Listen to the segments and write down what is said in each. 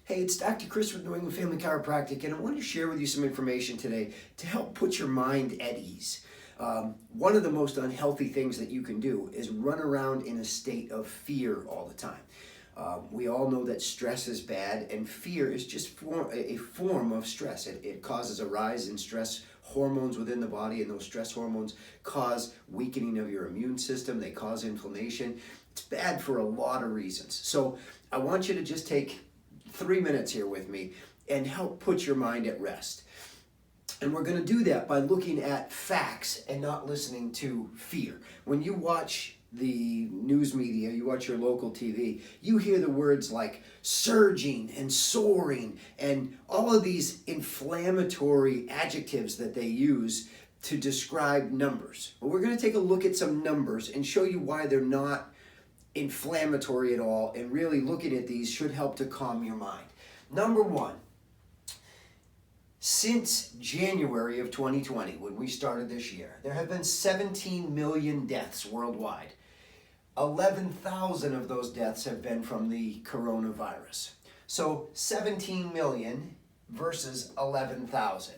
Hey, it's Dr. Chris with New England Family Chiropractic, and I want to share with you some information today to help put your mind at ease. One of the most unhealthy things that you can do is run around in a state of fear all the time. We all know that stress is bad, and fear is just a form of stress. It causes a rise in stress hormones within the body, and those stress hormones cause weakening of your immune system. They cause inflammation. It's bad for a lot of reasons. So I want you to just take 3 minutes here with me and help put your mind at rest. And we're going to do that by looking at facts and not listening to fear. When you watch the news media, you watch your local TV, you hear the words like surging and soaring and all of these inflammatory adjectives that they use to describe numbers. But we're going to take a look at some numbers and show you why they're not inflammatory at all, and really looking at these should help to calm your mind. Number one, since January of 2020, when we started this year, there have been 17 million deaths worldwide. 11,000 of those deaths have been from the coronavirus. So 17 million versus 11,000.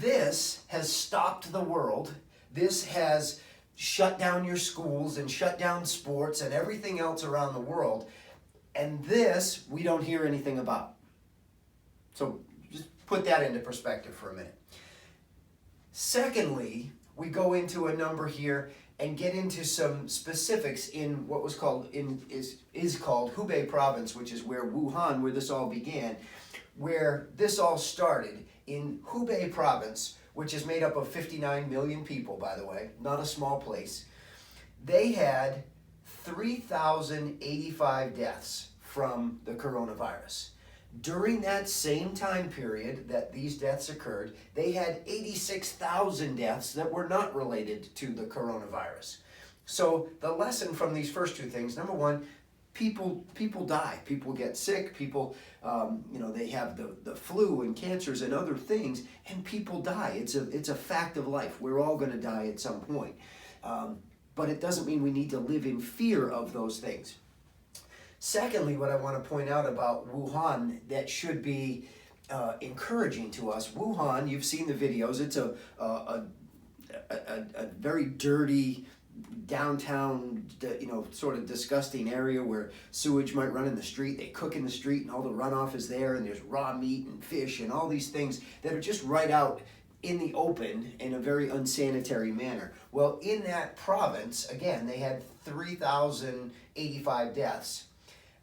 This has stopped the world. This has shut down your schools and shut down sports and everything else around the world. And this we don't hear anything about. So just put that into perspective for a minute. Secondly, we go into a number here and get into some specifics in what was called is called Hubei province, which is where Wuhan, where this all began, where this all started in Hubei province, which is made up of 59 million people, by the way, not a small place. They had 3,085 deaths from the coronavirus. During that same time period that these deaths occurred, they had 86,000 deaths that were not related to the coronavirus. So the lesson from these first two things, number one, people die, people get sick, people, they have the flu and cancers and other things, and people die. It's a fact of life. We're all going to die at some point. But it doesn't mean we need to live in fear of those things. Secondly, what I want to point out about Wuhan that should be encouraging to us, Wuhan, you've seen the videos, it's a very dirty, downtown, sort of disgusting area where sewage might run in the street. They cook in the street and all the runoff is there, and there's raw meat and fish and all these things that are just right out in the open in a very unsanitary manner. Well, in that province, again, they had 3,085 deaths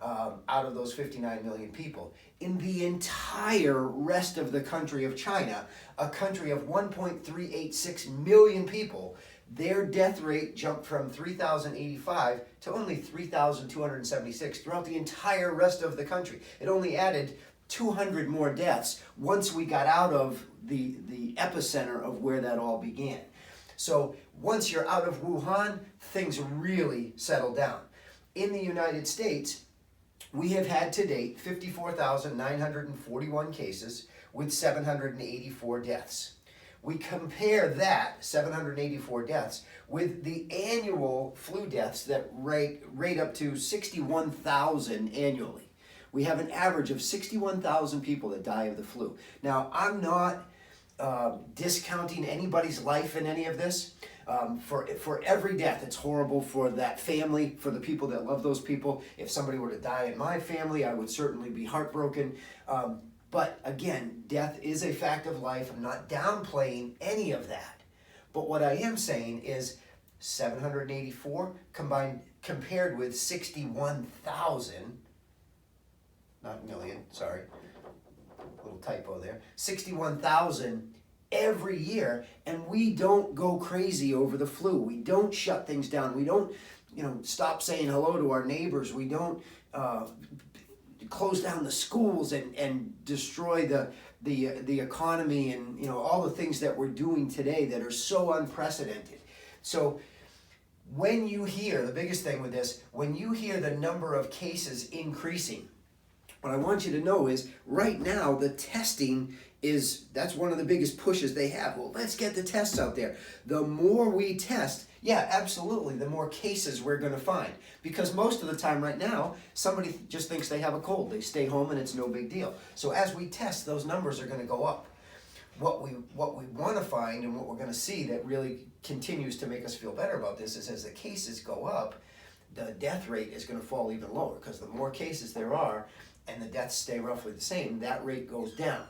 out of those 59 million people. In the entire rest of the country of China, a country of 1.386 million people, their death rate jumped from 3,085 to only 3,276 throughout the entire rest of the country. It only added 200 more deaths once we got out of the epicenter of where that all began. So once you're out of Wuhan, things really settle down. In the United States, we have had to date 54,941 cases with 784 deaths. We compare that, 784 deaths, with the annual flu deaths that rate up to 61,000 annually. We have an average of 61,000 people that die of the flu. Now, I'm not discounting anybody's life in any of this. For every death, it's horrible for that family, for the people that love those people. If somebody were to die in my family, I would certainly be heartbroken. But again, death is a fact of life. I'm not downplaying any of that. But what I am saying is 784 compared with 61,000, not million, sorry, little typo there, 61,000 every year, and we don't go crazy over the flu. We don't shut things down. We don't, stop saying hello to our neighbors. We don't close down the schools and destroy the economy and all the things that we're doing today that are so unprecedented. So when you hear, the biggest thing with this, when you hear the number of cases increasing, what I want you to know is right now the testing that's one of the biggest pushes they have. Well, let's get the tests out there. The more we test, Yeah, absolutely. The more cases we're going to find. Because most of the time right now, somebody just thinks they have a cold. They stay home and it's no big deal. So as we test, those numbers are going to go up. What we want to find and what we're going to see that really continues to make us feel better about this is as the cases go up, the death rate is going to fall even lower, because the more cases there are and the deaths stay roughly the same, that rate goes down.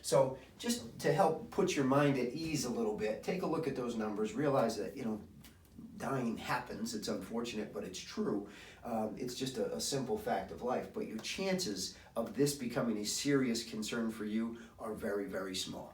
So just to help put your mind at ease a little bit, take a look at those numbers, realize that, you know, dying happens, it's unfortunate, but it's true. It's just a simple fact of life, but your chances of this becoming a serious concern for you are very, very small.